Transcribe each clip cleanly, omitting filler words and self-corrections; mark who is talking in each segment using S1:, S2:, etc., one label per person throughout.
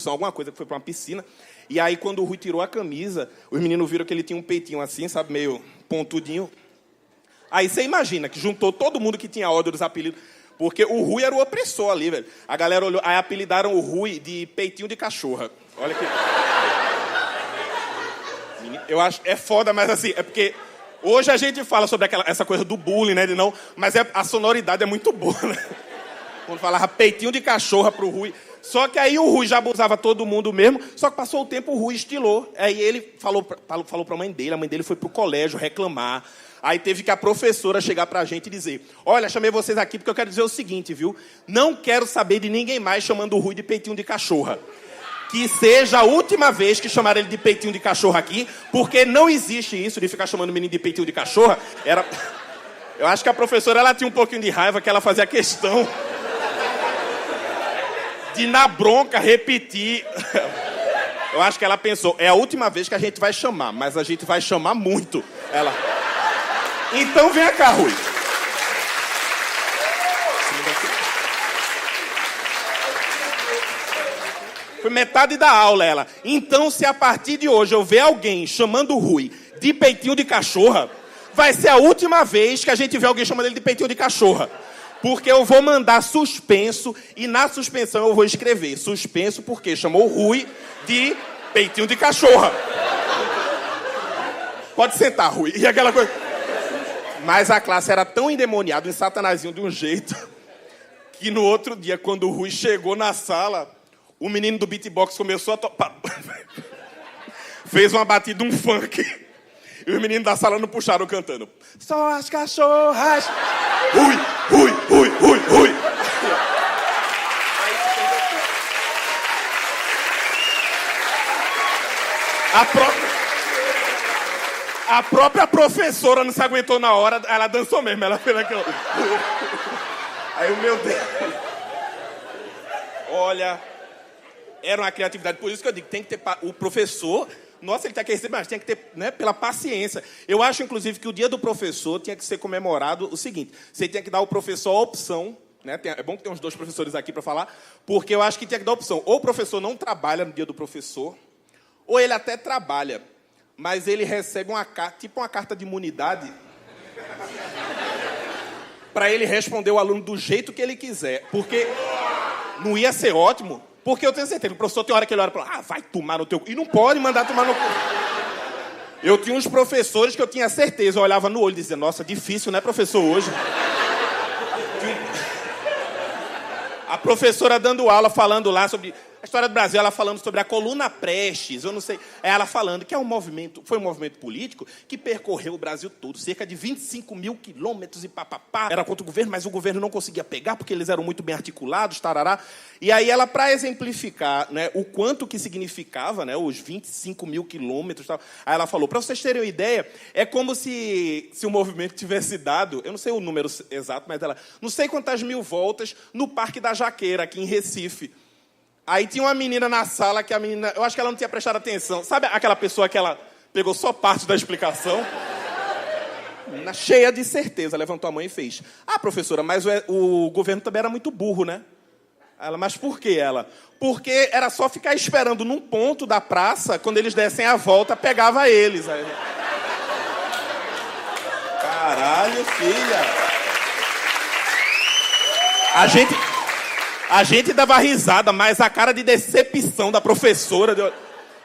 S1: excursão, alguma coisa, que foi para uma piscina. E aí, quando o Rui tirou a camisa, os meninos viram que ele tinha um peitinho assim, sabe, meio pontudinho. Aí você imagina que juntou todo mundo que tinha ódio dos apelidos, porque o Rui era o opressor ali, velho. A galera olhou, aí apelidaram o Rui de peitinho de cachorra. Olha que... Eu acho, é foda, mas assim, é porque... Hoje a gente fala sobre essa coisa do bullying, né, de não... Mas a sonoridade é muito boa, né? Quando falava peitinho de cachorra pro Rui. Só que aí o Rui já abusava todo mundo mesmo, só que passou o tempo, o Rui estilou. Aí ele falou pra mãe dele foi pro colégio reclamar. Aí teve que a professora chegar pra gente e dizer: olha, chamei vocês aqui porque eu quero dizer o seguinte, viu? Não quero saber de ninguém mais chamando o Rui de peitinho de cachorra. Que seja a última vez que chamaram ele de peitinho de cachorra aqui, porque não existe isso de ficar chamando o menino de peitinho de cachorra. Eu acho que a professora ela tinha um pouquinho de raiva, que ela fazia questão de, na bronca, repetir. Eu acho que ela pensou, é a última vez que a gente vai chamar, mas a gente vai chamar muito. Ela... Então vem cá, Rui. Foi metade da aula, ela. Então, se a partir de hoje eu ver alguém chamando o Rui de peitinho de cachorra, vai ser a última vez que a gente vê alguém chamando ele de peitinho de cachorra. Porque eu vou mandar suspenso e na suspensão eu vou escrever suspenso porque chamou o Rui de peitinho de cachorra. Pode sentar, Rui. E aquela coisa... Mas a classe era tão endemoniada, em satanazinho de um jeito, que no outro dia, quando o Rui chegou na sala... O menino do beatbox começou a tocar. Fez uma batida, um funk. E os meninos da sala não puxaram cantando. Só as cachorras. Rui, Rui, Rui, Rui, Rui. A própria professora não se aguentou na hora. Ela dançou mesmo. Ela fez aquilo. Aí, meu Deus. Olha... Era uma criatividade, por isso que eu digo, tem que ter o professor, nossa, ele tem que receber, mas tem que ter, né, pela paciência. Eu acho, inclusive, que o dia do professor tinha que ser comemorado o seguinte, você tinha que dar ao professor a opção, né, é bom que tem uns 2 professores aqui para falar, porque eu acho que tinha que dar a opção, ou o professor não trabalha no dia do professor, ou ele até trabalha, mas ele recebe uma carta de imunidade, para ele responder o aluno do jeito que ele quiser, porque não ia ser ótimo. Porque eu tenho certeza que o professor tem hora que ele olha e fala, vai tomar no teu... E não pode mandar tomar no cu. Eu tinha uns professores que eu tinha certeza, eu olhava no olho e dizia, nossa, difícil, né, professor, hoje? A professora dando aula, falando lá sobre a história do Brasil, ela falando sobre a coluna Prestes, eu não sei, ela falando que foi um movimento político que percorreu o Brasil todo, cerca de 25 mil quilômetros e papapá. Era contra o governo, mas o governo não conseguia pegar porque eles eram muito bem articulados, tarará. E aí ela, para exemplificar, né, o quanto que significava, né, os 25 mil quilômetros, tal, aí ela falou, para vocês terem uma ideia, é como se o movimento tivesse dado, eu não sei o número exato, mas ela, não sei quantas mil voltas no Parque da Jaqueira, aqui em Recife. Aí tinha uma menina na sala que a menina... Eu acho que ela não tinha prestado atenção. Sabe aquela pessoa que ela pegou só parte da explicação? Menina cheia de certeza, levantou a mão e fez. Ah, professora, mas o governo também era muito burro, né? Ela, mas por quê, ela? Porque era só ficar esperando num ponto da praça, quando eles dessem a volta, pegava eles. Aí... Caralho, filha. A gente dava risada, mas a cara de decepção da professora...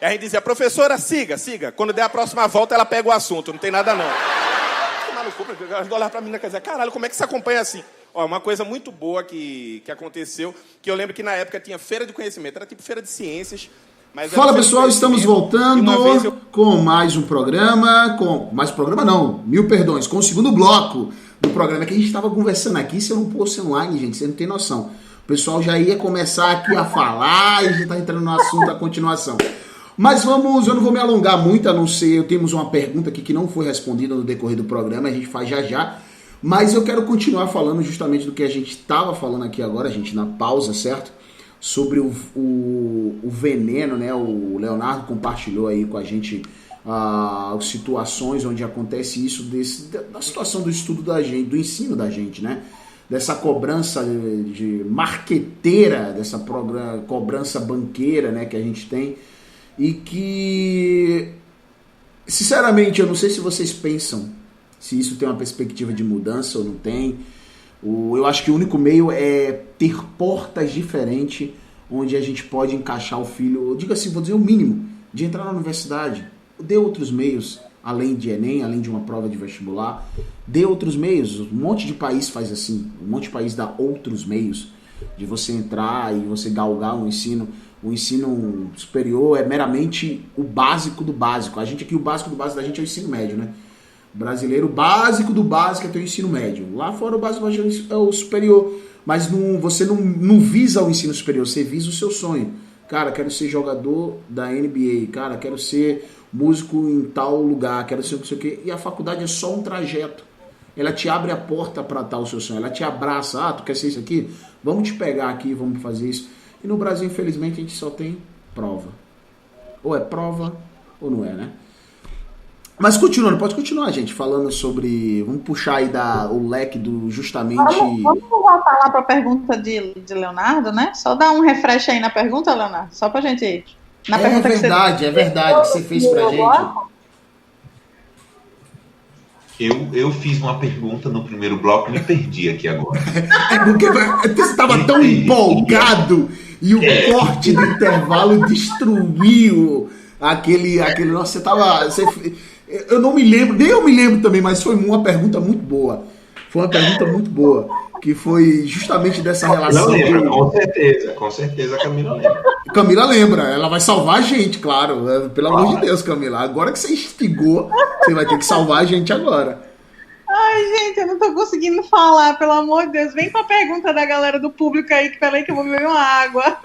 S1: E a gente dizia, professora, siga. Quando der a próxima volta, ela pega o assunto. Não tem nada, não. Eu olhava pra mim e dizia, caralho, como é que você acompanha assim? Ó, uma coisa muito boa que aconteceu, que eu lembro que na época tinha feira de conhecimento, era tipo feira de ciências. Mas
S2: fala, pessoal, estamos voltando com mais um programa, com o segundo bloco do programa que a gente estava conversando aqui. Se eu não fosse online, gente, você não tem noção. O pessoal já ia começar aqui a falar e a gente está entrando no assunto da continuação. Mas eu não vou me alongar muito, a não ser, temos uma pergunta aqui que não foi respondida no decorrer do programa, a gente faz já. Mas eu quero continuar falando justamente do que a gente estava falando aqui agora, gente, na pausa, certo? Sobre o veneno, né? O Leonardo compartilhou aí com a gente situações onde acontece isso, da situação do estudo da gente, do ensino da gente, né? dessa cobrança de marqueteira, dessa cobrança banqueira, né, que a gente tem, e que, sinceramente, eu não sei se vocês pensam se isso tem uma perspectiva de mudança ou não tem. Eu acho que o único meio é ter portas diferentes onde a gente pode encaixar o filho, eu digo assim, vou dizer o mínimo, de entrar na universidade. Dê outros meios, além de Enem, além de uma prova de vestibular, dê outros meios. Um monte de país faz assim, um monte de país dá outros meios de você entrar e você galgar um ensino. O ensino superior é meramente o básico do básico. A gente aqui, o básico do básico da gente é o ensino médio, né? O brasileiro, o básico do básico é ter o ensino médio. Lá fora o básico é o superior. Mas você não visa o ensino superior, você visa o seu sonho. Cara, quero ser jogador da NBA. Cara, quero ser músico em tal lugar. Quero ser não sei o quê. E a faculdade é só um trajeto. Ela te abre a porta para tal seu sonho. Ela te abraça. Ah, tu quer ser isso aqui? Vamos te pegar aqui, vamos fazer isso. E no Brasil, infelizmente, a gente só tem prova. Ou é prova, ou não é, né? Mas continuando, pode continuar, gente, falando sobre... Vamos puxar aí o leque do justamente...
S3: Vamos voltar lá para a pergunta de Leonardo, né? Só dar um refresh aí na pergunta, Leonardo, só para a gente ir.
S2: É verdade que você fez pra gente.
S4: Eu fiz uma pergunta no primeiro bloco e me perdi aqui agora.
S2: Porque você estava tão empolgado e o corte do intervalo destruiu aquele. Nossa, eu não me lembro, nem eu me lembro também, mas foi uma pergunta muito boa. Que foi justamente dessa relação.
S4: Não lembra, com certeza a Camila lembra.
S2: Camila lembra, ela vai salvar a gente, claro. Pelo amor de Deus, Camila. Agora que você instigou, você vai ter que salvar a gente agora.
S3: Ai, gente, eu não tô conseguindo falar, pelo amor de Deus. Vem pra pergunta da galera do público aí, que peraí que eu vou beber uma água.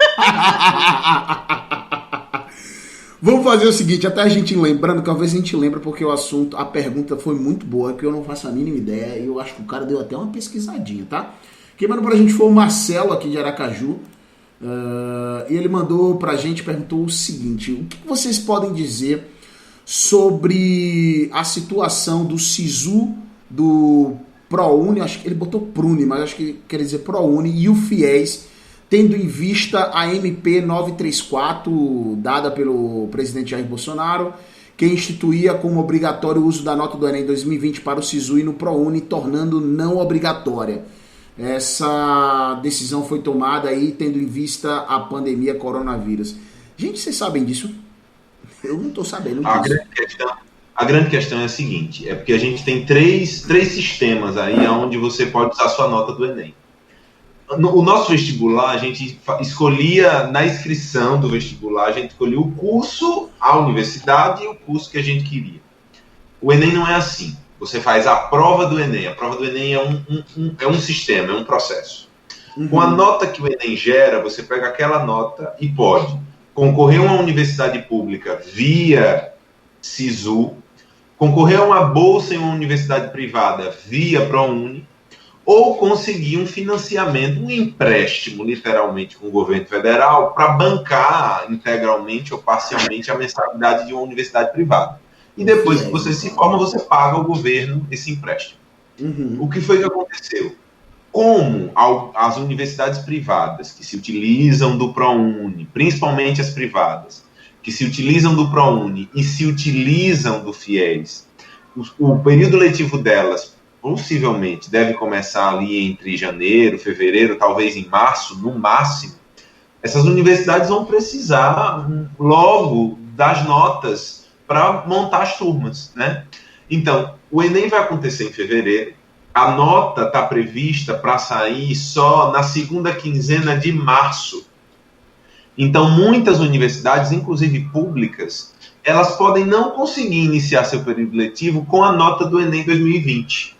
S2: Vamos fazer o seguinte, até a gente lembrando, talvez a gente lembre porque o assunto, a pergunta foi muito boa, que eu não faço a mínima ideia, e eu acho que o cara deu até uma pesquisadinha, tá? Quem mandou pra gente foi o Marcelo, aqui de Aracaju, e ele mandou pra gente, perguntou o seguinte: o que vocês podem dizer sobre a situação do SISU, do ProUni, acho que ele botou PRUNE, mas acho que quer dizer ProUni, e o FIES, tendo em vista a MP 934, dada pelo presidente Jair Bolsonaro, que instituía como obrigatório o uso da nota do Enem 2020 para o SISU e no ProUni, tornando não obrigatória. Essa decisão foi tomada aí tendo em vista a pandemia coronavírus. Gente, vocês sabem disso? Eu não estou sabendo disso.
S4: A grande questão é a seguinte, é porque a gente tem três sistemas aí onde você pode usar a sua nota do Enem. O nosso vestibular, a gente escolhia, na inscrição do vestibular, a gente escolhia o curso, a universidade e o curso que a gente queria. O Enem não é assim. Você faz a prova do Enem. A prova do Enem é um sistema, é um processo. Com a nota que o Enem gera, você pega aquela nota e pode concorrer a uma universidade pública via SISU, concorrer a uma bolsa em uma universidade privada via ProUni, ou conseguir um financiamento, um empréstimo, literalmente, com o governo federal, para bancar integralmente ou parcialmente a mensalidade de uma universidade privada. E depois que você se forma, você paga ao governo esse empréstimo. O que foi que aconteceu? Como as universidades privadas que se utilizam do ProUni, principalmente as privadas, que se utilizam do ProUni e se utilizam do FIES, o período letivo delas possivelmente deve começar ali entre janeiro, fevereiro, talvez em março, no máximo. Essas universidades vão precisar logo das notas para montar as turmas, né? Então, o Enem vai acontecer em fevereiro, a nota está prevista para sair só na segunda quinzena de março. Então, muitas universidades, inclusive públicas, elas podem não conseguir iniciar seu período letivo com a nota do Enem 2020.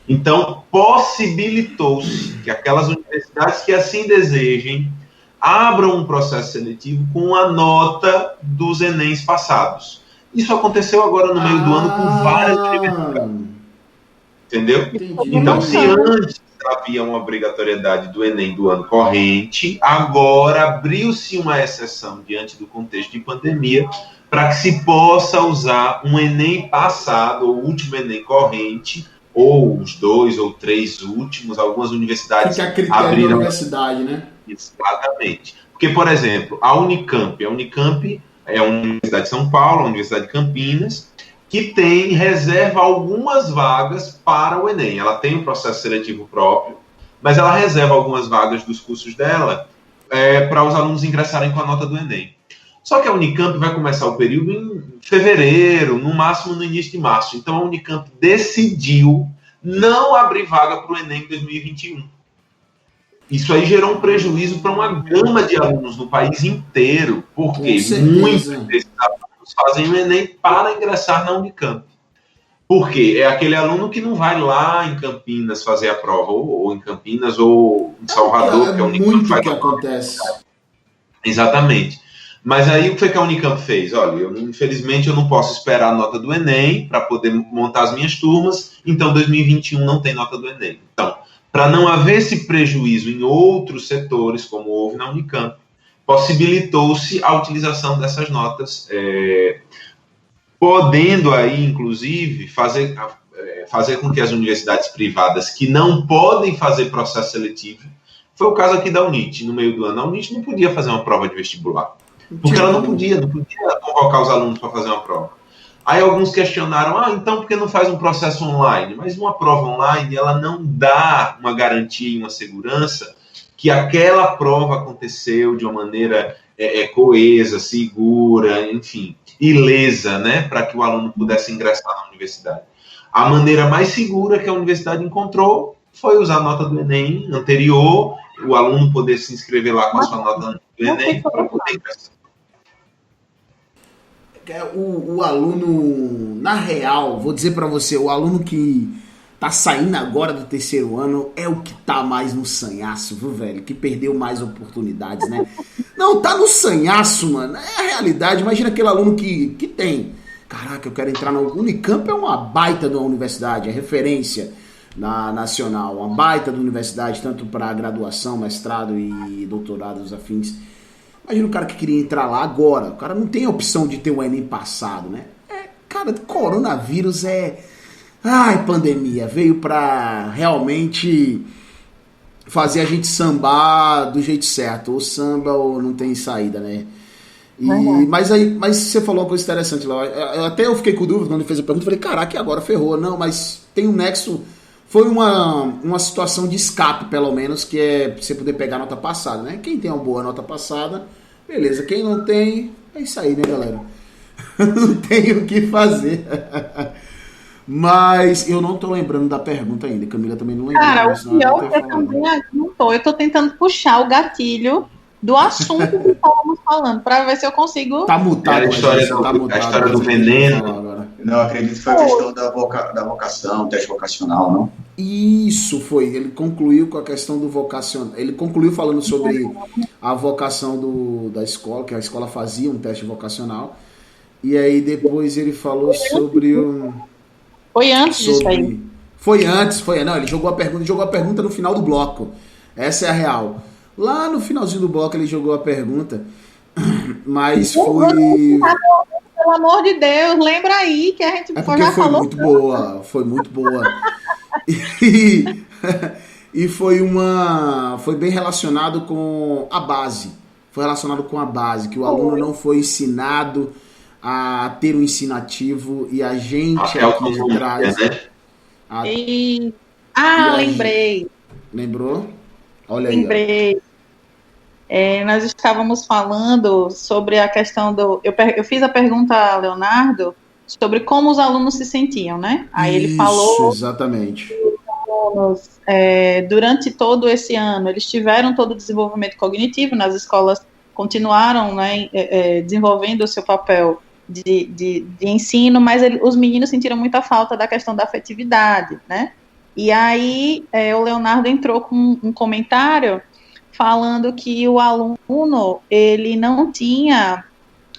S4: Então, possibilitou-se que aquelas universidades que assim desejem abram um processo seletivo com a nota dos Enems passados. Isso aconteceu agora no meio do ano com várias universidades. Entendeu?
S2: Entendi.
S4: Então, se antes havia uma obrigatoriedade do Enem do ano corrente, agora abriu-se uma exceção diante do contexto de pandemia para que se possa usar um Enem passado, ou último Enem corrente, ou os 2 ou 3 últimos, algumas universidades
S2: Fica a critério
S4: abriram...
S2: da universidade, né?
S4: Exatamente. Porque, por exemplo, a Unicamp é a Universidade de São Paulo, a Universidade de Campinas, que reserva algumas vagas para o Enem. Ela tem um processo seletivo próprio, mas ela reserva algumas vagas dos cursos dela para os alunos ingressarem com a nota do Enem. Só que a Unicamp vai começar o período em fevereiro, no máximo no início de março. Então a Unicamp decidiu não abrir vaga para o Enem em 2021. Isso aí gerou um prejuízo para uma gama de alunos no país inteiro, porque muitos desses alunos fazem o Enem para ingressar na Unicamp. Por quê? É aquele aluno que não vai lá em Campinas fazer a prova, ou em Campinas, ou em Salvador, que a Unicamp
S2: muito
S4: faz.
S2: Que acontece.
S4: Exatamente. Mas aí o que a Unicamp fez? Olha, infelizmente eu não posso esperar a nota do Enem para poder montar as minhas turmas, então 2021 não tem nota do Enem. Então, para não haver esse prejuízo em outros setores, como houve na Unicamp, possibilitou-se a utilização dessas notas, podendo aí, inclusive, fazer com que as universidades privadas que não podem fazer processo seletivo, foi o caso aqui da UNIT, no meio do ano. A UNIT não podia fazer uma prova de vestibular, porque ela não podia convocar os alunos para fazer uma prova. Aí alguns questionaram, então por que não faz um processo online? Mas uma prova online, ela não dá uma garantia e uma segurança que aquela prova aconteceu de uma maneira coesa, segura, enfim, ilesa, né, para que o aluno pudesse ingressar na universidade. A maneira mais segura que a universidade encontrou foi usar a nota do Enem anterior, o aluno poder se inscrever lá com a sua nota do Enem para poder ingressar.
S2: O aluno, na real, vou dizer para você, o aluno que tá saindo agora do terceiro ano é o que tá mais no sanhaço, viu, velho? Que perdeu mais oportunidades, né? Não, tá no sanhaço, mano. É a realidade. Imagina aquele aluno que tem. Caraca, eu quero entrar na Unicamp, é uma baita de uma universidade, é referência na nacional, uma baita de universidade, tanto para graduação, mestrado e doutorados afins. Imagina o cara que queria entrar lá agora. O cara não tem a opção de ter o Enem passado, né? Cara, coronavírus pandemia. Veio pra realmente fazer a gente sambar do jeito certo. Ou samba ou não tem saída, né? Mas você falou uma coisa interessante lá. Até eu fiquei com dúvida quando ele fez a pergunta. Falei, caraca, e agora ferrou? Não, mas tem um nexo. Foi uma situação de escape, pelo menos, que é pra você poder pegar a nota passada, né? Quem tem uma boa nota passada, beleza. Quem não tem, é isso aí, né, galera? Não tem o que fazer. Mas eu não tô lembrando da pergunta ainda. Camila também não lembrou.
S3: Cara, o pior é que eu também não tô. Eu tô tentando puxar o gatilho do assunto que estávamos falando, para ver se eu consigo...
S2: Tá mutado.
S4: A história do veneno.
S5: Não, acredito que foi a questão da vocação, teste vocacional, não?
S2: Isso foi. Ele concluiu com a questão do vocacional. Ele concluiu falando sobre a vocação da escola, que a escola fazia um teste vocacional. E aí depois ele falou sobre o...
S3: Foi antes disso aí.
S2: Foi antes. Não, ele jogou a pergunta no final do bloco. Essa é a real. Lá no finalzinho do bloco ele jogou a pergunta, mas foi...
S3: Pelo amor de Deus, lembra aí que a gente
S2: já falou. Foi muito boa. E foi bem relacionado com a base. Foi relacionado com a base, que o aluno não foi ensinado a ter um ensino ativo e a gente aqui traz...
S3: Lembrei.
S2: Lembrou? Olha aí.
S3: Lembrei. Nós estávamos falando sobre a questão do... Eu fiz a pergunta a Leonardo sobre como os alunos se sentiam, né? Aí ele falou...
S2: Exatamente.
S3: Que os alunos, durante todo esse ano, eles tiveram todo o desenvolvimento cognitivo, nas escolas continuaram, né, desenvolvendo o seu papel de ensino, mas os meninos sentiram muita falta da questão da afetividade, né? E aí o Leonardo entrou com um comentário falando que o aluno, ele não tinha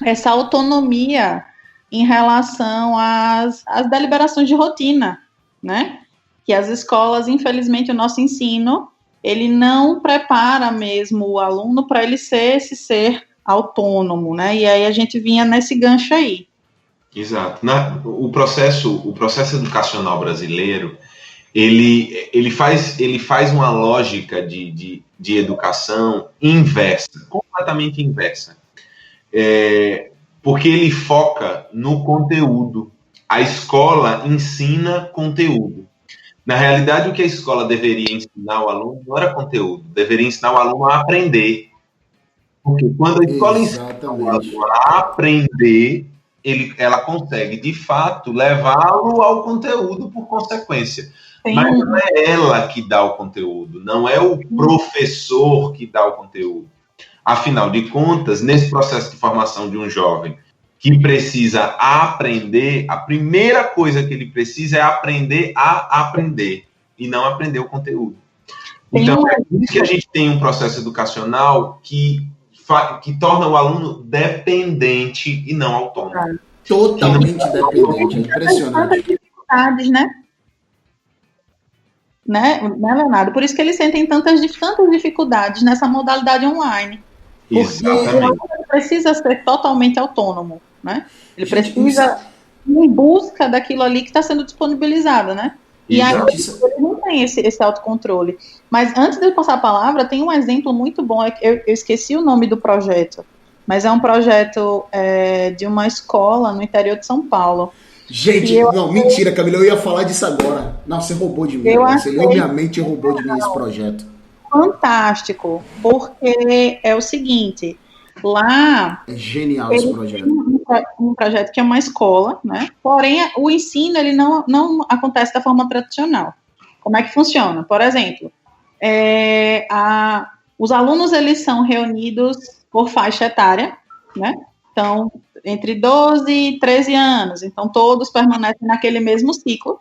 S3: essa autonomia em relação às deliberações de rotina, né? Que as escolas, infelizmente, o nosso ensino, ele não prepara mesmo o aluno para ele ser esse ser autônomo, né? E aí a gente vinha nesse gancho aí.
S4: Exato. O processo educacional brasileiro, ele faz uma lógica de educação inversa, completamente inversa. Porque ele foca no conteúdo. A escola ensina conteúdo. Na realidade, o que a escola deveria ensinar ao aluno não era conteúdo, deveria ensinar o aluno a aprender. Porque quando a escola ensina o aluno a aprender, ela consegue, de fato, levá-lo ao conteúdo por consequência. Sim. Mas não é ela que dá o conteúdo, não é o professor que dá o conteúdo. Afinal de contas, nesse processo de formação de um jovem que precisa aprender, a primeira coisa que ele precisa é aprender a aprender e não aprender o conteúdo. Então, é por isso que a gente tem um processo educacional que torna o aluno dependente e não autônomo.
S2: Totalmente dependente, é impressionante.
S3: Dificuldades, né, Leonardo? Por isso que eles sentem tantas dificuldades nessa modalidade online. Porque o aluno precisa ser totalmente autônomo, né? Ele precisa ir em busca daquilo ali que está sendo disponibilizado, né? E aí ele não tem esse autocontrole. Mas antes de eu passar a palavra, tem um exemplo muito bom. Eu esqueci o nome do projeto, mas é um projeto de uma escola no interior de São Paulo.
S2: Gente, não, mentira, Camila, eu ia falar disso agora. Não, você roubou de mim. Você leu minha mente e roubou de mim esse projeto.
S3: Fantástico, porque é o seguinte, lá...
S2: É genial esse projeto.
S3: Um projeto que é uma escola, né? Porém, o ensino ele não acontece da forma tradicional. Como é que funciona? Por exemplo, os alunos eles são reunidos por faixa etária, né? Então, entre 12 e 13 anos. Então, todos permanecem naquele mesmo ciclo.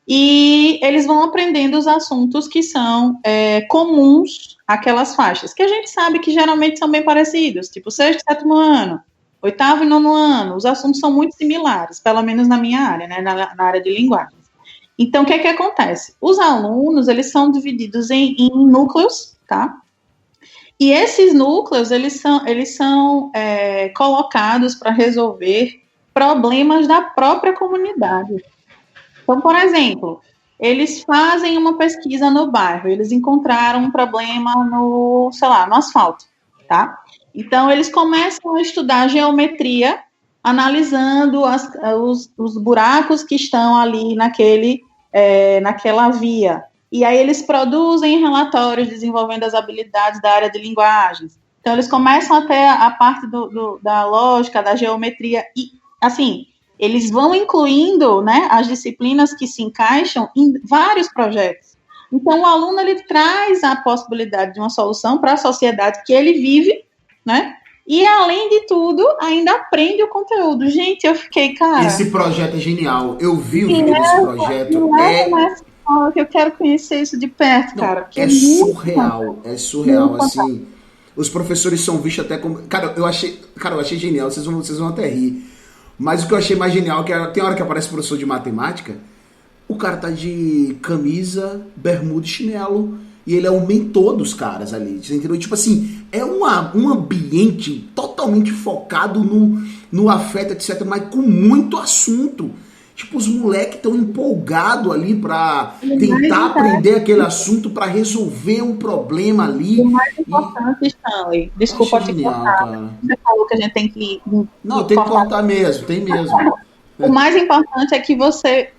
S3: E eles vão aprendendo os assuntos que são comuns àquelas faixas, que a gente sabe que geralmente são bem parecidos, tipo 6º e 7º ano, 8º e 9º ano, os assuntos são muito similares, pelo menos na minha área, né, na área de linguagem. Então, o que é que acontece? Os alunos, eles são divididos em núcleos, tá? E esses núcleos, eles são colocados para resolver problemas da própria comunidade. Então, por exemplo, eles fazem uma pesquisa no bairro, eles encontraram um problema no asfalto, tá? Então, eles começam a estudar geometria, analisando os buracos que estão ali naquela via. E aí eles produzem relatórios desenvolvendo as habilidades da área de linguagens. Então, eles começam a ter a parte da lógica, da geometria, e, assim... Eles vão incluindo, né, as disciplinas que se encaixam em vários projetos. Então, o aluno ele traz a possibilidade de uma solução para a sociedade que ele vive, né? E, além de tudo, ainda aprende o conteúdo. Gente, eu fiquei, cara...
S2: Esse projeto é genial. Eu vi o vídeo desse projeto.
S3: Eu quero conhecer isso de perto, cara.
S2: É surreal. É surreal, assim. Os professores são vistos até como... Cara, eu achei genial. Vocês vão até rir. Mas o que eu achei mais genial é que tem hora que aparece o professor de matemática, o cara tá de camisa, bermuda e chinelo, e ele é o mentor dos caras ali, entendeu? Tipo assim, é um ambiente totalmente focado no afeto, etc., mas com muito assunto. Tipo, os moleques estão empolgados ali pra tentar aprender aquele assunto, pra resolver um problema ali.
S3: O mais importante, Stanley, desculpa te cortar. Você falou que a gente tem que...
S2: Não, tem que cortar mesmo, tem mesmo.
S3: O mais importante é que você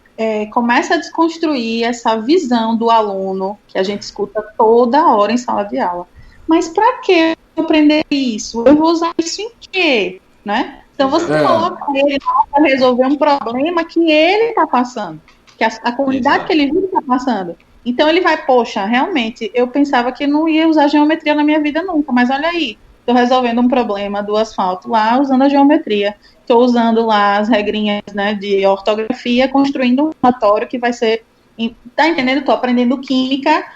S3: comece a desconstruir essa visão do aluno, que a gente escuta toda hora em sala de aula. Mas pra que eu aprender isso? Eu vou usar isso em quê? Né? Então, você coloca ele para resolver um problema que ele está passando, que a comunidade que ele vive está passando. Então, ele vai, poxa, realmente, eu pensava que não ia usar geometria na minha vida nunca, mas olha aí, estou resolvendo um problema do asfalto lá, usando a geometria. Estou usando lá as regrinhas, né, de ortografia, construindo um relatório que vai ser... Tá entendendo? Estou aprendendo química,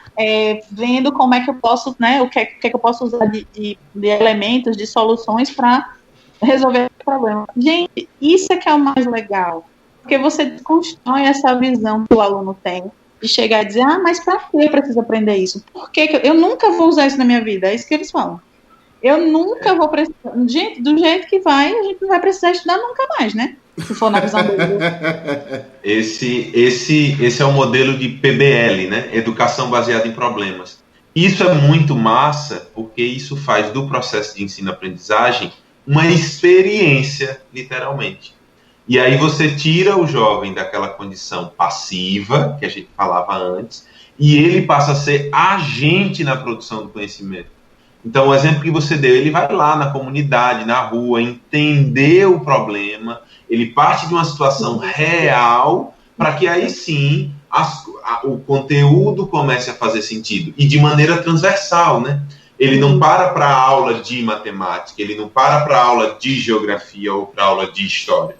S3: vendo como é que eu posso, né, o que é que eu posso usar de elementos, de soluções para resolver o problema. Gente, isso é que é o mais legal, porque você desconstrói essa visão que o aluno tem de chegar e dizer, mas para que eu preciso aprender isso? Por que eu nunca vou usar isso na minha vida? É isso que eles falam. Eu nunca vou precisar. Gente, do jeito que vai, a gente não vai precisar estudar nunca mais, né? Se for na visão dele.
S4: Esse é o modelo de PBL, né? Educação baseada em problemas. Isso é muito massa, porque isso faz do processo de ensino-aprendizagem uma experiência, literalmente. E aí você tira o jovem daquela condição passiva, que a gente falava antes, e ele passa a ser agente na produção do conhecimento. Então, o exemplo que você deu, ele vai lá na comunidade, na rua, entender o problema, ele parte de uma situação real, para que aí sim o conteúdo comece a fazer sentido, e de maneira transversal, né? Ele não para a aula de matemática, ele não para a aula de geografia ou para a aula de história.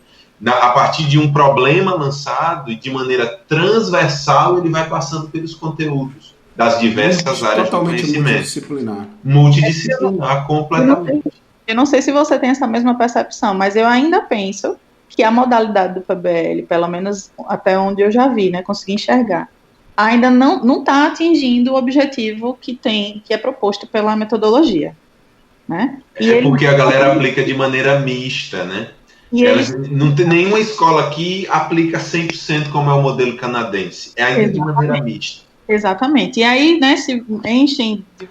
S4: A partir de um problema lançado, e de maneira transversal, ele vai passando pelos conteúdos das diversas áreas do conhecimento. Multidisciplinar, completamente.
S3: Eu não sei se você tem essa mesma percepção, mas eu ainda penso que a modalidade do PBL, pelo menos até onde eu já vi, né, consegui enxergar, ainda não está atingindo o objetivo que é proposto pela metodologia, né?
S4: Porque a galera aplica de maneira mista, né? Não tem nenhuma escola aqui aplica 100% como é o modelo canadense. É ainda de maneira mista.
S3: Exatamente. E aí, né, se enchem de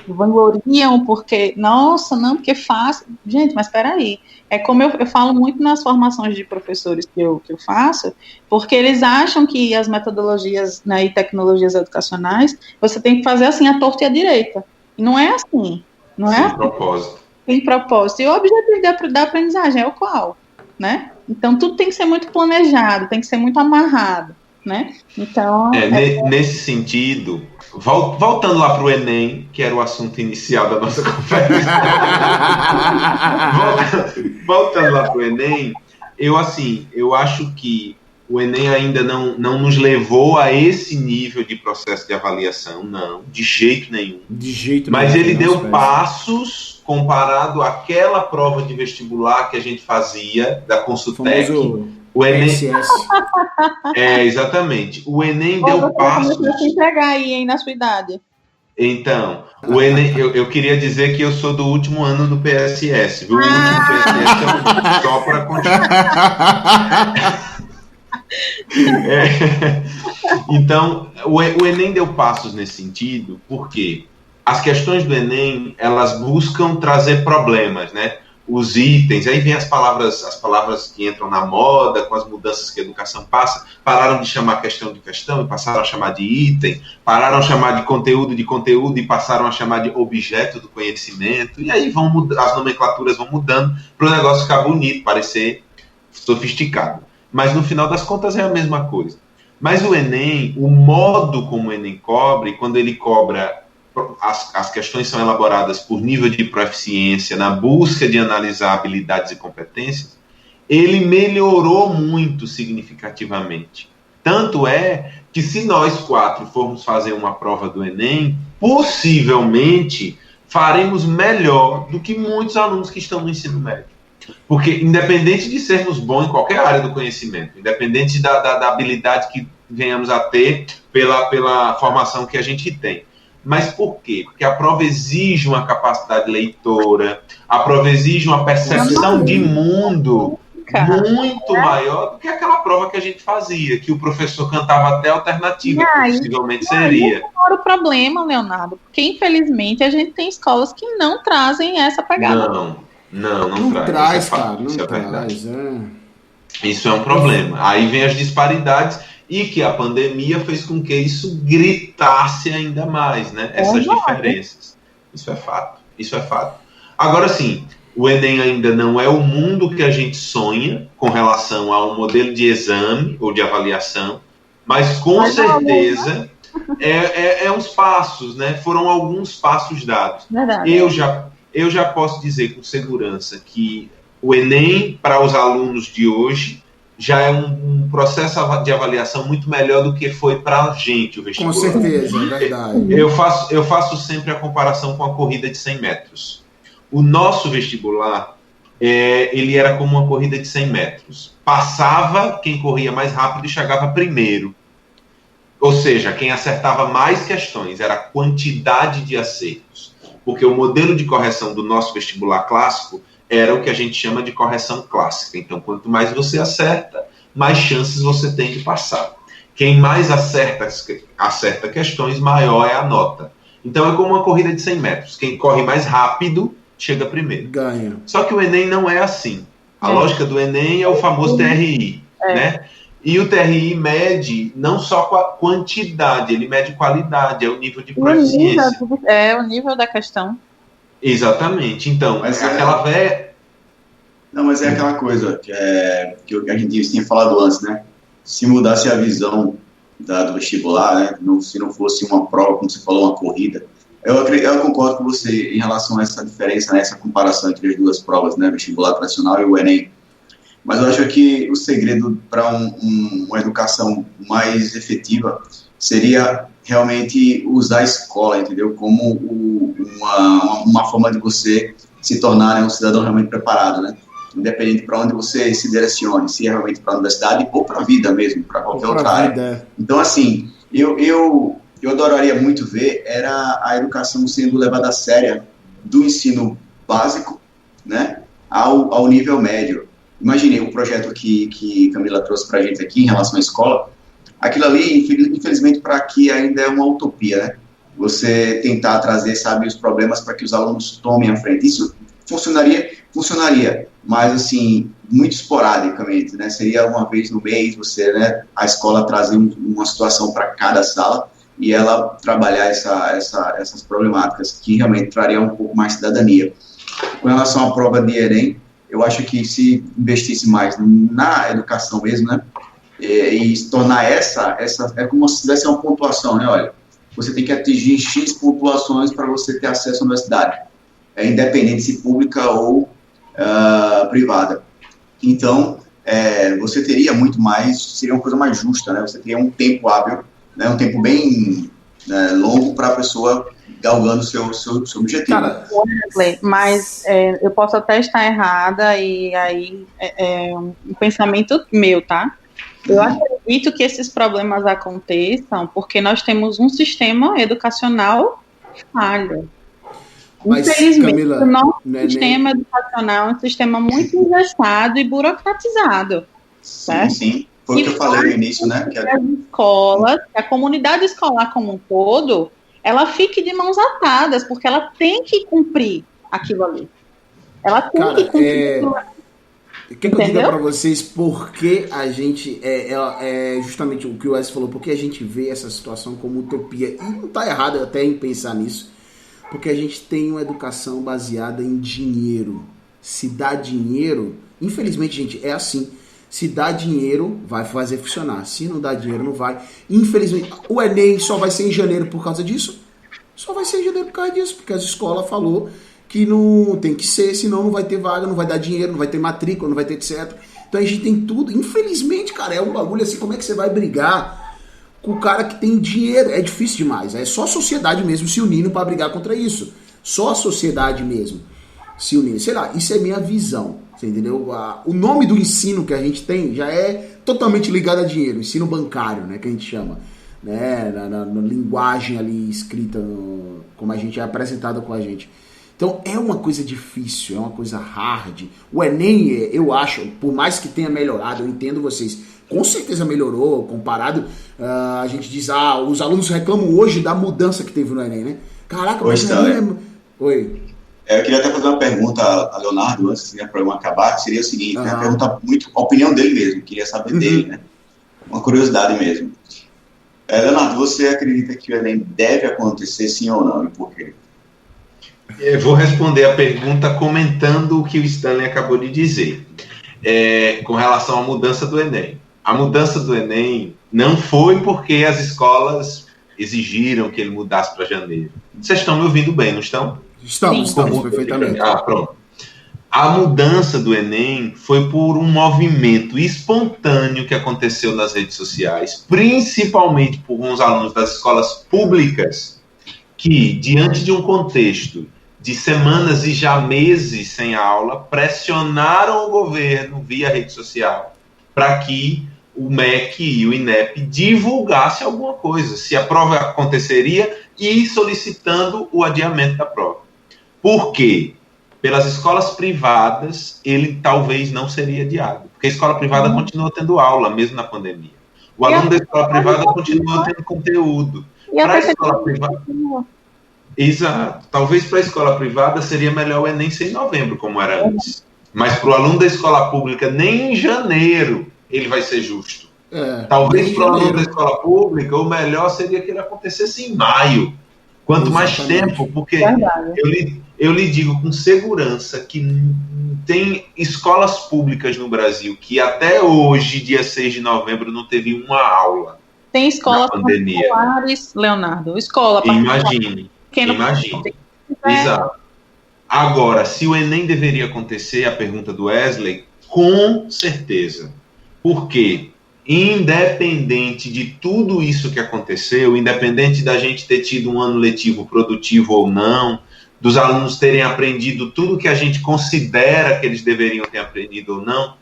S3: vangloriam porque, nossa, não, porque fácil. Gente, mas espera aí. É como eu falo muito nas formações de professores que eu faço, porque eles acham que as metodologias, né, e tecnologias educacionais, você tem que fazer assim, a torta e a direita. E não é assim. Não é assim.
S4: Propósito.
S3: Tem propósito. E o objetivo da aprendizagem é o qual? Né? Então, tudo tem que ser muito planejado, tem que ser muito amarrado. Né? Então,
S4: nesse sentido, voltando lá para o Enem, que era o assunto inicial da nossa conversa, voltando lá para o Enem, eu acho que o Enem ainda não nos levou a esse nível de processo de avaliação, não, de jeito nenhum. Mas ele deu passos comparado àquela prova de vestibular que a gente fazia da Consultec. O Enem, exatamente. O Enem deu passos.
S3: Você vai se entregar aí, hein, na sua idade.
S4: Então, o Enem, eu queria dizer que eu sou do último ano do PSS, viu? O último PSS é só para continuar. Então, o Enem deu passos nesse sentido, porque as questões do Enem, elas buscam trazer problemas, né? Os itens, aí vem as palavras que entram na moda, com as mudanças que a educação passa, pararam de chamar questão de questão e passaram a chamar de item, pararam a chamar de conteúdo e passaram a chamar de objeto do conhecimento, e aí as nomenclaturas vão mudando para o negócio ficar bonito, parecer sofisticado. Mas no final das contas é a mesma coisa. Mas o Enem, o modo como o Enem cobra, e quando ele cobra, as questões são elaboradas por nível de proficiência, na busca de analisar habilidades e competências, ele melhorou muito significativamente. Tanto é que se nós 4 formos fazer uma prova do Enem, possivelmente faremos melhor do que muitos alunos que estão no ensino médio. Porque independente de sermos bons em qualquer área do conhecimento, independente da habilidade que venhamos a ter pela formação que a gente tem, mas por quê? Porque a prova exige uma capacidade leitora, a prova exige uma percepção de mundo muito maior do que aquela prova que a gente fazia, que o professor cantava até a alternativa, que possivelmente seria.
S3: Não o problema, Leonardo, porque infelizmente a gente tem escolas que não trazem essa pegada.
S4: Não traz,
S2: isso é cara,
S4: isso
S2: não
S4: é
S2: traz,
S4: verdade. Isso é um problema. Aí vem as disparidades e que a pandemia fez com que isso gritasse ainda mais, né? Essas diferenças. Isso é fato. Agora sim, o Enem ainda não é o mundo que a gente sonha com relação a um modelo de exame ou de avaliação, mas com certeza é uns passos, né? Foram alguns passos dados.
S3: Verdade.
S4: Eu já posso dizer com segurança que o Enem, para os alunos de hoje, já é um processo de avaliação muito melhor do que foi para a gente o vestibular.
S2: Com certeza, é verdade.
S4: Eu faço sempre a comparação com a corrida de 100 metros. O nosso vestibular, ele era como uma corrida de 100 metros. Passava quem corria mais rápido e chegava primeiro. Ou seja, quem acertava mais questões, era a quantidade de acertos. porque o modelo de correção do nosso vestibular clássico era o que a gente chama de correção clássica. Então, quanto mais você acerta, mais chances você tem de passar. Quem mais acerta questões, maior é a nota. Então, é como uma corrida de 100 metros. Quem corre mais rápido, chega primeiro.
S2: Ganha.
S4: Só que o Enem não é assim. A lógica do Enem é o famoso TRI, né? E o TRI mede não só quantidade, ele mede qualidade, é o nível de proficiência.
S3: É o nível da questão.
S4: Exatamente. Então,
S5: mas Não, mas é aquela coisa que a gente tinha falado antes, né? Se mudasse a visão do vestibular, né? Se não fosse uma prova, como você falou, uma corrida. Eu concordo com você em relação a essa diferença, né? Essa comparação entre as duas provas, né? Vestibular tradicional e o Enem. Mas eu acho que o segredo para uma educação mais efetiva seria realmente usar a escola, entendeu? Como uma forma de você se tornar, né, um cidadão realmente preparado, né? Independente para onde você se direcione, se é realmente para a universidade ou para a vida mesmo, para qualquer outra área. Então, assim, eu adoraria muito ver era a educação sendo levada a séria do ensino básico, né, ao nível médio. Imaginei o projeto que Camila trouxe para a gente aqui em relação à escola. Aquilo ali, infelizmente, para aqui ainda é uma utopia, né? Você tentar trazer, sabe, os problemas para que os alunos tomem a frente. Isso funcionaria, mas, assim, muito esporadicamente, né? Seria uma vez no mês, a escola trazer uma situação para cada sala e ela trabalhar essas problemáticas que realmente trariam um pouco mais de cidadania. Com relação à prova de Enem, eu acho que se investisse mais na educação mesmo, né, e se tornar essa é como se tivesse uma pontuação, né, olha, você tem que atingir X pontuações para você ter acesso à universidade, independente se pública ou privada. Então, você teria muito mais, seria uma coisa mais justa, né, você teria um tempo hábil, né, um tempo bem longo para a pessoa galgando seu objetivo. Cara,
S3: mas eu posso até estar errada e aí é um pensamento meu, tá? Eu acredito que esses problemas aconteçam porque nós temos um sistema educacional falho.
S2: Mas,
S3: infelizmente,
S2: Camila,
S3: o nosso sistema educacional é um sistema muito engessado e burocratizado. Certo?
S5: Sim. Foi o que eu falei no início, né? Que
S3: as escolas, a comunidade escolar como um todo, ela fique de mãos atadas, porque ela tem que cumprir aquilo ali. Ela tem que cumprir aquilo ali.
S2: Quer que eu diga para vocês por que a gente, justamente o que o Wes falou, porque a gente vê essa situação como utopia, e não está errado até em pensar nisso, porque a gente tem uma educação baseada em dinheiro. Se dá dinheiro, infelizmente, gente, é assim. Se dá dinheiro, vai fazer funcionar. Se não dá dinheiro, não vai. Infelizmente, o Enem só vai ser em janeiro por causa disso? Só vai ser em janeiro por causa disso, porque a escola falou que não tem que ser, senão não vai ter vaga, não vai dar dinheiro, não vai ter matrícula, não vai ter etc. Então a gente tem tudo. Infelizmente, cara, é um bagulho assim, como é que você vai brigar com o cara que tem dinheiro? É difícil demais. É só a sociedade mesmo se unindo para brigar contra isso. Só a sociedade mesmo se unindo. Sei lá, isso é minha visão. Você entendeu? O nome do ensino que a gente tem já é totalmente ligado a dinheiro, ensino bancário, né, que a gente chama, né, na linguagem ali escrita, como a gente é apresentado com a gente. Então é uma coisa difícil, é uma coisa hard. O Enem, eu acho, por mais que tenha melhorado, eu entendo vocês, com certeza melhorou, comparado, a gente diz, os alunos reclamam hoje da mudança que teve no Enem, né? Caraca, mas o Enem Oi.
S5: Eu queria até fazer uma pergunta a Leonardo, antes do programa acabar, que seria o seguinte, né, pergunta muito a opinião dele mesmo, queria saber dele, né? Uma curiosidade mesmo. Leonardo, você acredita que o Enem deve acontecer, sim ou não, e por quê?
S4: Eu vou responder a pergunta comentando o que o Stanley acabou de dizer, com relação à mudança do Enem. A mudança do Enem não foi porque as escolas exigiram que ele mudasse para janeiro. Vocês estão me ouvindo bem, não estão?
S2: Estamos perfeitamente.
S4: Pronto. A mudança do Enem foi por um movimento espontâneo que aconteceu nas redes sociais, principalmente por uns alunos das escolas públicas, que, diante de um contexto de semanas e já meses sem aula, pressionaram o governo via rede social para que o MEC e o INEP divulgassem alguma coisa, se a prova aconteceria, e solicitando o adiamento da prova. Por quê? Pelas escolas privadas, ele talvez não seria adiado. Porque a escola privada continua tendo aula, mesmo na pandemia. O aluno da escola privada continua tendo conteúdo. Para a escola privada... Exato. Talvez para a escola privada seria melhor o Enem ser em novembro, como era antes. Mas para o aluno da escola pública, nem em janeiro ele vai ser justo. Talvez para o aluno da escola pública, o melhor seria que ele acontecesse em maio. Quanto mais tempo, porque eu lhe digo com segurança que tem escolas públicas no Brasil que até hoje, dia 6 de novembro, não teve uma aula.
S3: Tem escolas particulares, Leonardo. Escola particular.
S4: Imagine. Exato. Agora, se o Enem deveria acontecer, a pergunta do Wesley, com certeza. Por quê? Independente de tudo isso que aconteceu, independente da gente ter tido um ano letivo produtivo ou não, dos alunos terem aprendido tudo que a gente considera que eles deveriam ter aprendido ou não,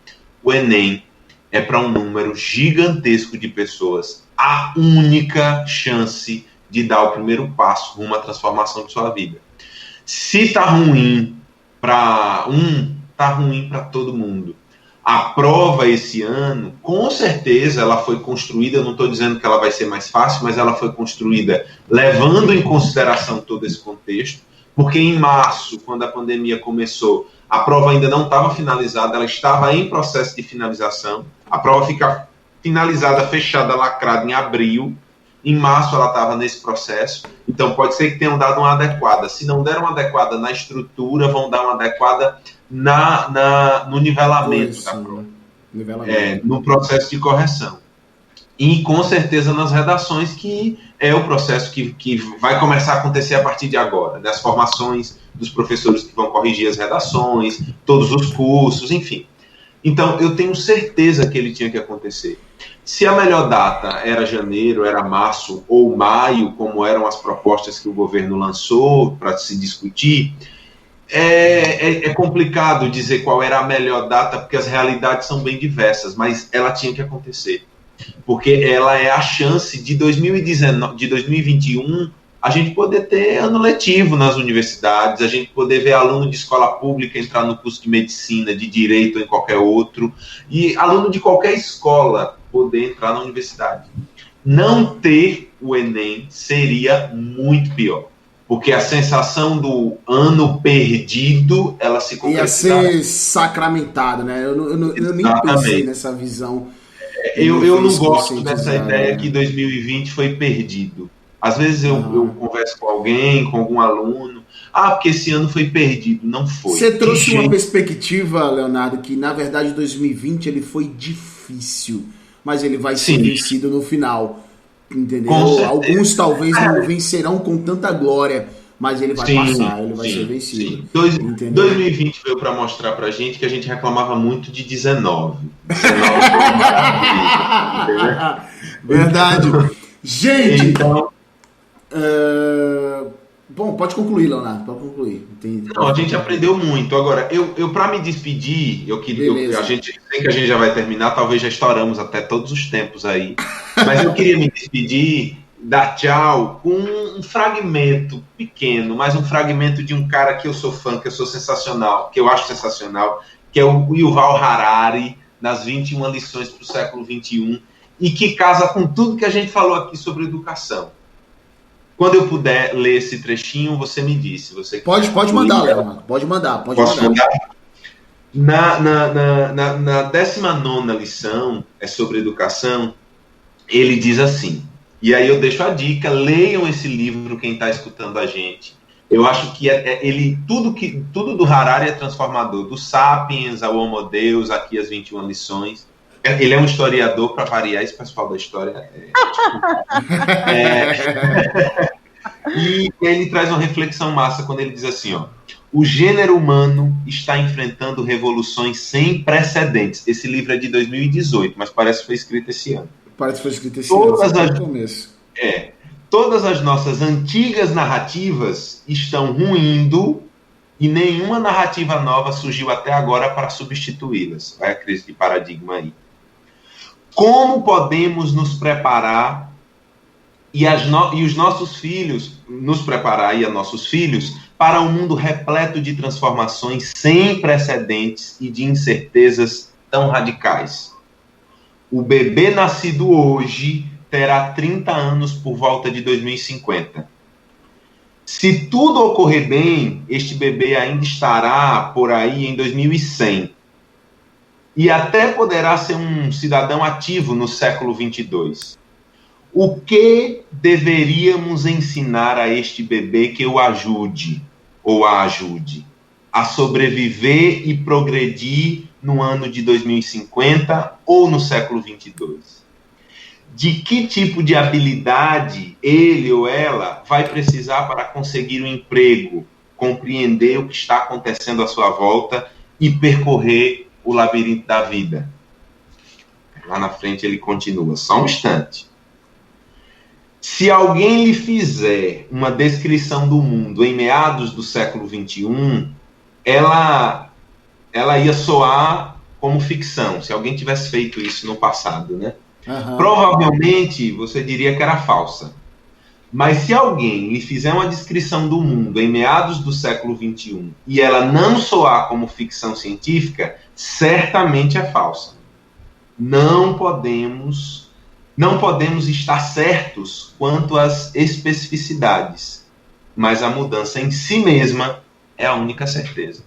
S4: o Enem é para um número gigantesco de pessoas a única chance de dar o primeiro passo rumo à transformação de sua vida. Se está ruim para está ruim para todo mundo. A prova esse ano, com certeza, ela foi construída, eu não estou dizendo que ela vai ser mais fácil, mas ela foi construída levando em consideração todo esse contexto, porque em março, quando a pandemia começou, a prova ainda não estava finalizada, ela estava em processo de finalização, a prova fica finalizada, fechada, lacrada em abril, em março ela estava nesse processo, então pode ser que tenham dado uma adequada. Se não deram uma adequada na estrutura, vão dar uma adequada no nivelamento da prova, no processo de correção. E com certeza nas redações, que é o processo que vai começar a acontecer a partir de agora, das formações dos professores que vão corrigir as redações, todos os cursos, enfim. Então, eu tenho certeza que ele tinha que acontecer. Se a melhor data era janeiro, era março ou maio, como eram as propostas que o governo lançou para se discutir, é complicado dizer qual era a melhor data, porque as realidades são bem diversas, mas ela tinha que acontecer. Porque ela é a chance de 2021 a gente poder ter ano letivo nas universidades, a gente poder ver aluno de escola pública entrar no curso de medicina, de direito ou em qualquer outro, e aluno de qualquer escola poder entrar na universidade. Não ter o Enem seria muito pior, porque a sensação do ano perdido, ela se concretiza.
S2: Ia ser sacramentada, né? Eu nem pensei nessa visão.
S4: Eu não gosto dessa ideia que 2020 foi perdido. Às vezes eu converso com alguém, com algum aluno, porque esse ano foi perdido. Não foi.
S2: Você trouxe uma perspectiva, Leonardo, que na verdade 2020 ele foi difícil, mas ele vai ser vencido no final, entendeu? Alguns talvez não vencerão com tanta glória, mas ele vai passar, ele vai ser vencido.
S4: 2020 veio para mostrar pra gente que a gente reclamava muito de 19.
S2: Verdade. Gente, então... bom, pode concluir, Leonardo, pode concluir.
S4: Não, a gente aprendeu muito. Agora, eu para me despedir, a gente sei que a gente já vai terminar, talvez já estouramos até todos os tempos aí, mas eu queria me despedir, dar tchau com um fragmento pequeno, mas um fragmento de um cara que eu sou fã, que eu sou sensacional, que eu acho sensacional, que é o Yuval Harari, nas 21 lições para o século XXI, e que casa com tudo que a gente falou aqui sobre educação. Quando eu puder ler esse trechinho, você me diz.
S2: Pode mandar, Leonardo. Pode mandar.
S4: Posso mandar? Na 19ª lição, é sobre educação, ele diz assim, e aí eu deixo a dica, leiam esse livro, quem está escutando a gente. Eu acho que tudo do Harari é transformador, do Sapiens ao Homo Deus, aqui as 21 lições. Ele é um historiador, para variar, esse pessoal da história. E ele traz uma reflexão massa quando ele diz assim, o gênero humano está enfrentando revoluções sem precedentes. Esse livro é de 2018, mas parece que foi escrito esse ano.
S2: Parece que foi escrito esse ano.
S4: Todas as nossas antigas narrativas estão ruindo e nenhuma narrativa nova surgiu até agora para substituí-las. Vai a crise de paradigma aí. Como podemos nos preparar e os nossos filhos, nos preparar aí a nossos filhos para um mundo repleto de transformações sem precedentes e de incertezas tão radicais. O bebê nascido hoje terá 30 anos por volta de 2050. Se tudo ocorrer bem, este bebê ainda estará por aí em 2100. E até poderá ser um cidadão ativo no século 22. O que deveríamos ensinar a este bebê que o ajude, ou a ajude, a sobreviver e progredir no ano de 2050 ou no século 22? De que tipo de habilidade ele ou ela vai precisar para conseguir um emprego, compreender o que está acontecendo à sua volta e percorrer o labirinto da vida? Lá na frente ele continua, só um instante. Se alguém lhe fizer uma descrição do mundo em meados do século XXI, ela ia soar como ficção, se alguém tivesse feito isso no passado, né? Uhum. Provavelmente você diria que era falsa. Mas se alguém lhe fizer uma descrição do mundo em meados do século XXI e ela não soar como ficção científica, certamente é falsa. Não podemos estar certos quanto às especificidades, mas a mudança em si mesma é a única certeza.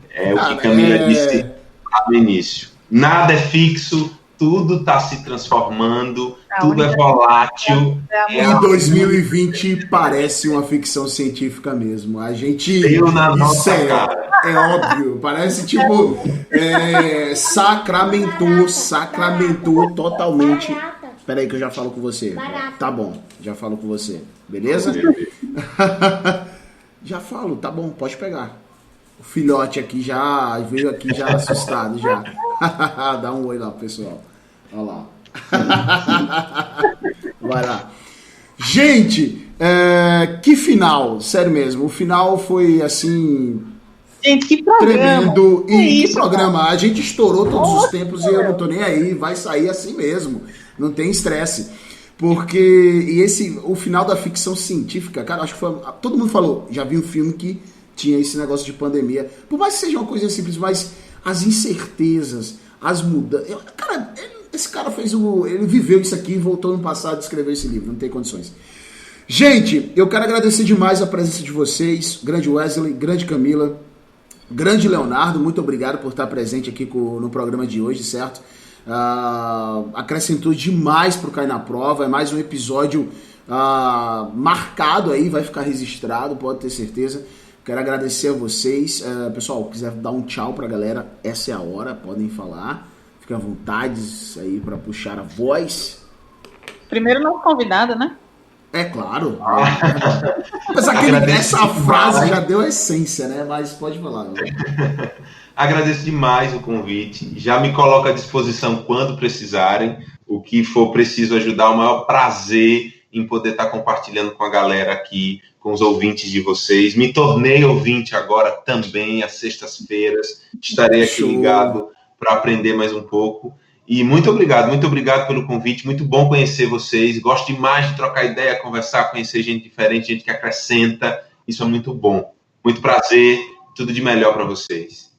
S4: É o que Camila disse no início. Nada é fixo, tudo está se transformando, tudo é volátil.
S2: E 2020 parece uma ficção científica mesmo. A gente...
S4: Deu na nossa cara.
S2: É óbvio, parece tipo... sacramentou totalmente. Espera aí que eu já falo com você. Tá bom, já falo com você. Beleza? Já falo, tá bom, pode pegar. O filhote aqui veio aqui já assustado já. Dá um oi lá, pessoal. Olha lá. Vai lá. Gente, que final, sério mesmo. O final foi assim...
S3: Gente, que programa.
S2: Tremendo. E que programa. A gente estourou todos os tempos e eu não tô nem aí. Vai sair assim mesmo. Não tem estresse. Porque o final da ficção científica, cara, acho que foi... Todo mundo falou, já vi um filme que tinha esse negócio de pandemia. Por mais que seja uma coisa simples, mas as incertezas, as mudanças... Cara, esse cara ele viveu isso aqui e voltou no passado e escreveu esse livro. Não tem condições. Gente, eu quero agradecer demais a presença de vocês. Grande Wesley, grande Camila, grande Leonardo. Muito obrigado por estar presente aqui no programa de hoje, certo? Acrescentou demais pro Cai na Prova. É mais um episódio marcado aí, vai ficar registrado, pode ter certeza. Quero agradecer a vocês. Pessoal, quiser dar um tchau pra galera, essa é a hora, podem falar. Fiquem à vontade aí pra puxar a voz.
S3: Primeiro nosso convidado, né?
S2: É claro. Apesar que essa frase já deu a essência, né? Mas pode falar.
S4: Agradeço demais o convite. Já me coloco à disposição quando precisarem. O que for preciso ajudar, o maior prazer em poder estar compartilhando com a galera aqui, com os ouvintes de vocês. Me tornei ouvinte agora também, às sextas-feiras. Estarei aqui ligado para aprender mais um pouco. E muito obrigado pelo convite. Muito bom conhecer vocês. Gosto demais de trocar ideia, conversar, conhecer gente diferente, gente que acrescenta. Isso é muito bom. Muito prazer. Tudo de melhor para vocês.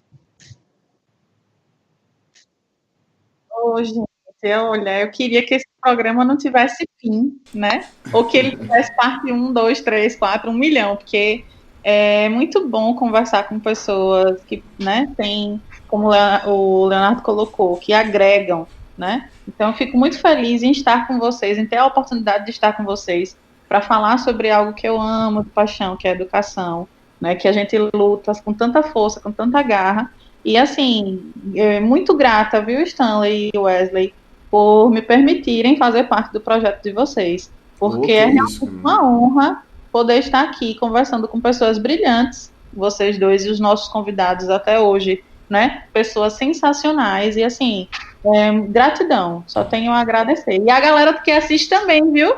S3: Gente, eu queria que esse programa não tivesse fim, né? Ou que ele tivesse parte 1, 2, 3, 4, 1 milhão, porque é muito bom conversar com pessoas que, né, tem, como o Leonardo colocou, que agregam, né? Então eu fico muito feliz em estar com vocês, em ter a oportunidade de estar com vocês para falar sobre algo que eu amo de paixão, que é a educação, né? Que a gente luta com tanta força, com tanta garra. E, assim, muito grata, viu, Stanley e Wesley, por me permitirem fazer parte do projeto de vocês. Porque é realmente uma honra poder estar aqui conversando com pessoas brilhantes, vocês dois e os nossos convidados até hoje, né? Pessoas sensacionais e, assim, gratidão. Só tenho a agradecer. E a galera que assiste também, viu?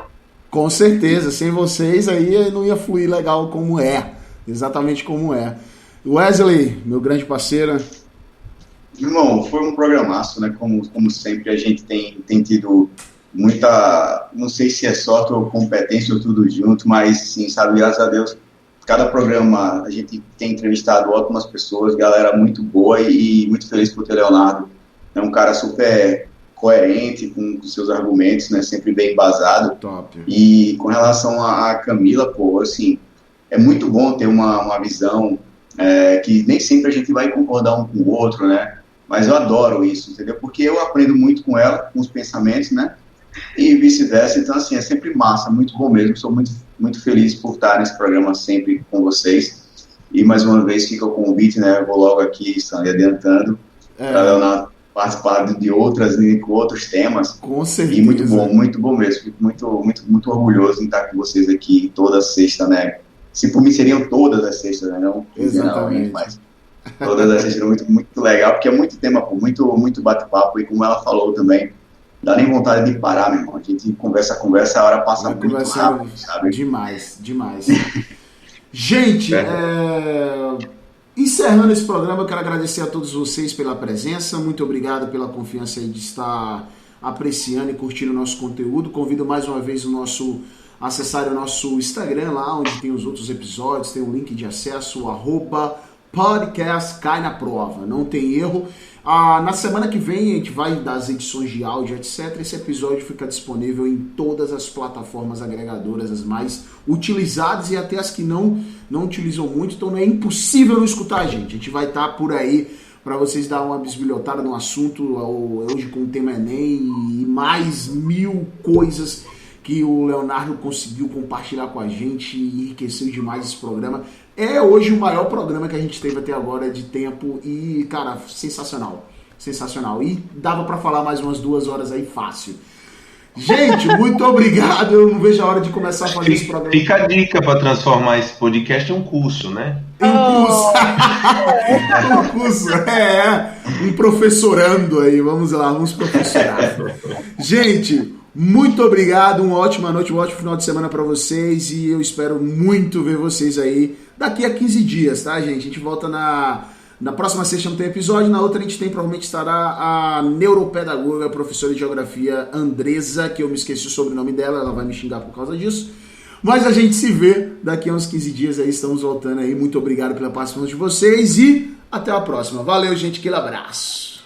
S2: Com certeza. Sem vocês aí não ia fluir legal como é. Exatamente como é. Wesley, meu grande parceiro.
S5: Irmão, foi um programaço, né? Como sempre, a gente tem tido não sei se é sorte ou competência ou tudo junto, mas sim, sabe, graças a Deus, cada programa a gente tem entrevistado ótimas pessoas, galera muito boa e muito feliz por ter Leonardo. É um cara super coerente com seus argumentos, né, sempre bem embasado.
S2: Top.
S5: E com relação a Camila, pô, assim, é muito bom ter uma visão que nem sempre a gente vai concordar um com o outro, né, mas eu adoro isso, entendeu? Porque eu aprendo muito com ela, com os pensamentos, né, e vice-versa. Então, assim, é sempre massa, muito bom mesmo. Sou muito, muito feliz por estar nesse programa sempre com vocês. E, mais uma vez, fica o convite, né, eu vou logo aqui, Stanley, adiantando, para Leonardo participar de outros temas.
S2: Com certeza.
S5: E muito bom mesmo. Fico muito orgulhoso em estar com vocês aqui toda sexta, né? Se por mim seriam todas as sextas, né? Não quinzenalmente, mas todas as sextas. Muito legal, porque é muito tema, pô, muito bate-papo. E como ela falou também, dá nem vontade de parar, meu irmão. A gente conversa, a hora passa muito rápido, sabe?
S2: Demais. Gente, encerrando esse programa, eu quero agradecer a todos vocês pela presença. Muito obrigado pela confiança aí de estar apreciando e curtindo o nosso conteúdo. Convido mais uma vez acessar o nosso Instagram lá, onde tem os outros episódios, tem um link de acesso, @podcast cai na prova, não tem erro. Na semana que vem a gente vai dar as edições de áudio, etc. Esse episódio fica disponível em todas as plataformas agregadoras, as mais utilizadas e até as que não utilizam muito, então não é impossível não escutar a gente. A gente vai estar por aí para vocês dar uma bisbilhotada no assunto, hoje com o tema Enem e mais 1000 coisas que o Leonardo conseguiu compartilhar com a gente e enriqueceu demais esse programa. É hoje o maior programa que a gente teve até agora de tempo e, cara, sensacional. E dava pra falar mais umas 2 horas aí fácil. Gente, muito obrigado. Eu não vejo a hora de começar a fazer esse programa.
S4: Fica a dica para transformar esse podcast em um curso, né?
S2: Um curso. Um professorando aí. Vamos lá, vamos professorar. Gente, muito obrigado, uma ótima noite, um ótimo final de semana para vocês e eu espero muito ver vocês aí daqui a 15 dias, tá, gente? A gente volta na próxima sexta, não tem episódio, na outra a gente provavelmente estará a neuropedagoga, a professora de geografia Andresa, que eu me esqueci o sobrenome dela, ela vai me xingar por causa disso, mas a gente se vê daqui a uns 15 dias aí, estamos voltando aí, muito obrigado pela participação de vocês e até a próxima. Valeu, gente, aquele abraço.